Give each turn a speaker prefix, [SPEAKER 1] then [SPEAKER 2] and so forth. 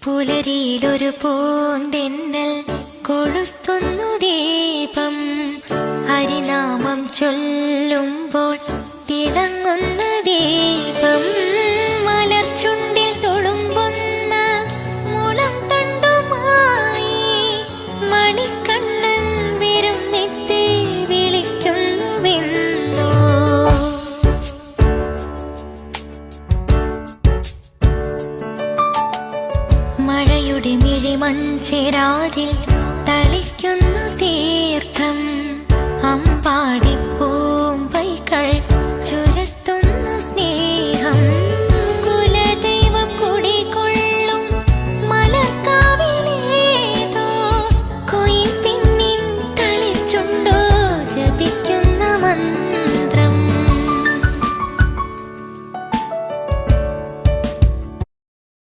[SPEAKER 1] പുലരിയിലൊരു പൂന്തെന്നൽ കൊളുത്തുന്നു ദീപം. ഹരിനാമം ചൊല്ലുമ്പോൾ തിളങ്ങുന്ന ദീപം. മലർച്ചുണ്ടിൽ തുളുമ്പുന്ന മുളം തണ്ടുമായി മണിക്കണ്ണൻ വിരുന്നെത്തി വിളിക്കുന്നുവെന്നോ. മഴയുടെ മിഴിമൺചേരാതിൽ തളിക്കുന്നു തേർ